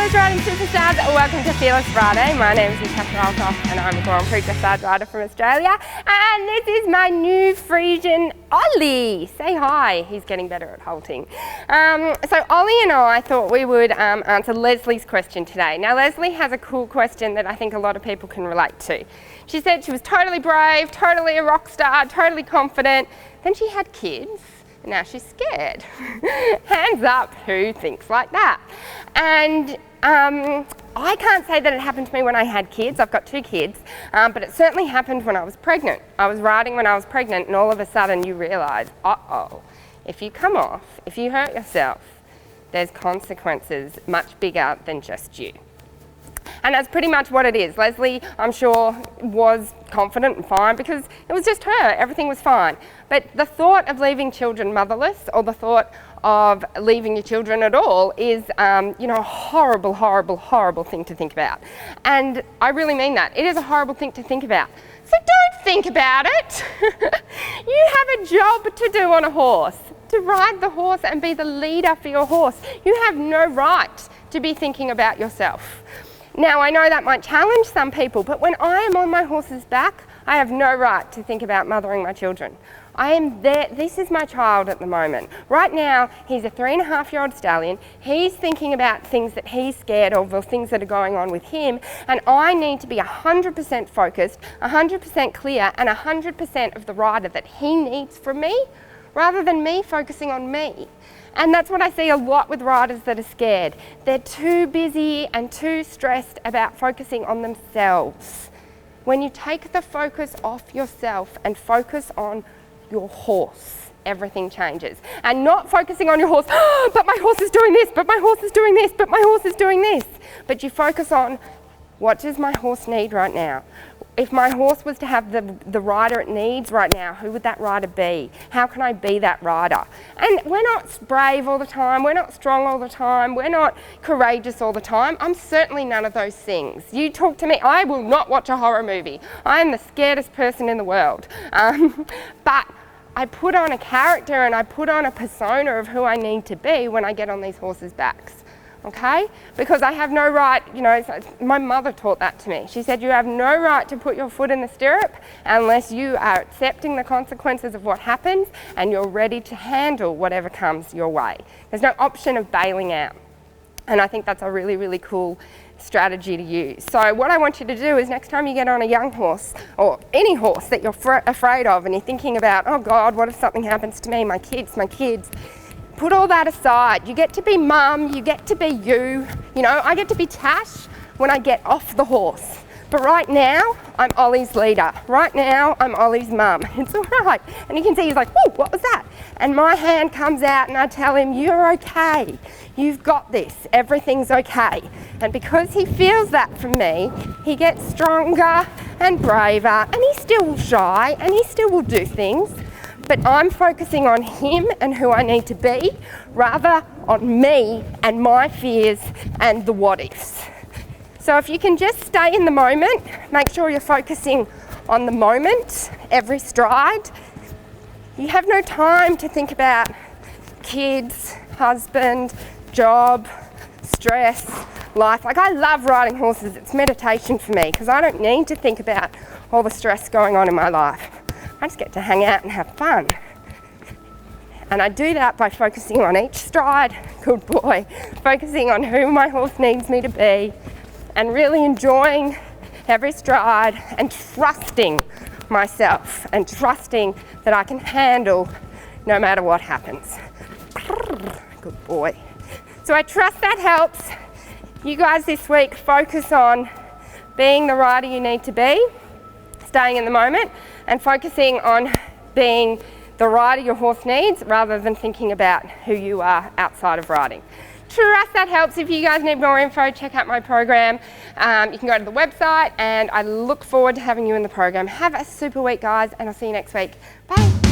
Fearless Riding Superstars, welcome to Fearless Friday. My name is Natasha Altoff and I'm a Grand Prix dressage rider from Australia. And this is my new Frisian Ollie. Say hi, he's getting better at halting. So Ollie and I thought we would answer Leslie's question today. Now Leslie has a cool question that I think a lot of people can relate to. She said she was totally brave, totally a rock star, totally confident. Then she had kids. Now she's scared. Hands up, who thinks like that? And I can't say that it happened to me when I had kids. I've got 2 kids, but it certainly happened when I was pregnant. I was riding when I was pregnant and all of a sudden you realise, uh-oh, if you come off, if you hurt yourself, there's consequences much bigger than just you. And that's pretty much what it is. Leslie, I'm sure, was confident and fine because it was just her, everything was fine. But the thought of leaving children motherless or the thought of leaving your children at all is, a horrible, horrible, horrible thing to think about. And I really mean that. It is a horrible thing to think about. So don't think about it. You have a job to do on a horse, to ride the horse and be the leader for your horse. You have no right to be thinking about yourself. Now, I know that might challenge some people, but when I am on my horse's back, I have no right to think about mothering my children. I am there, this is my child at the moment. Right now, he's a 3.5-year-old stallion. He's thinking about things that he's scared of or things that are going on with him, and I need to be 100% focused, 100% clear, and 100% of the rider that he needs from me, rather than me focusing on me. And that's what I see a lot with riders that are scared. They're too busy and too stressed about focusing on themselves. When you take the focus off yourself and focus on your horse, everything changes. And not focusing on your horse, oh, but my horse is doing this, but my horse is doing this, but my horse is doing this. But you focus on, what does my horse need right now? If my horse was to have the rider it needs right now, who would that rider be? How can I be that rider? And we're not brave all the time, we're not strong all the time, we're not courageous all the time. I'm certainly none of those things. You talk to me, I will not watch a horror movie. I am the scaredest person in the world. But I put on a character and I put on a persona of who I need to be when I get on these horses' backs. Okay? Because I have no right, my mother taught that to me. She said you have no right to put your foot in the stirrup unless you are accepting the consequences of what happens and you're ready to handle whatever comes your way. There's no option of bailing out. And I think that's a really, really cool strategy to use. So what I want you to do is next time you get on a young horse or any horse that you're afraid of and you're thinking about, oh God, what if something happens to me, my kids, put all that aside. You get to be mum, you get to be you. I get to be Tash when I get off the horse. But right now, I'm Ollie's leader. Right now, I'm Ollie's mum. It's all right. And you can see he's like, whoa, what was that? And my hand comes out and I tell him, you're okay. You've got this. Everything's okay. And because he feels that from me, he gets stronger and braver. And he's still shy and he still will do things. But I'm focusing on him and who I need to be, rather on me and my fears and the what-ifs. So if you can just stay in the moment, make sure you're focusing on the moment, every stride. You have no time to think about kids, husband, job, stress, life. I love riding horses. It's meditation for me because I don't need to think about all the stress going on in my life. I just get to hang out and have fun. And I do that by focusing on each stride, good boy, focusing on who my horse needs me to be, and really enjoying every stride and trusting myself and trusting that I can handle no matter what happens. Good boy. So I trust that helps. You guys this week focus on being the rider you need to be, staying in the moment, and focusing on being the rider your horse needs rather than thinking about who you are outside of riding. Trust that helps. If you guys need more info, check out my program. You can go to the website and I look forward to having you in the program. Have a super week, guys, and I'll see you next week. Bye.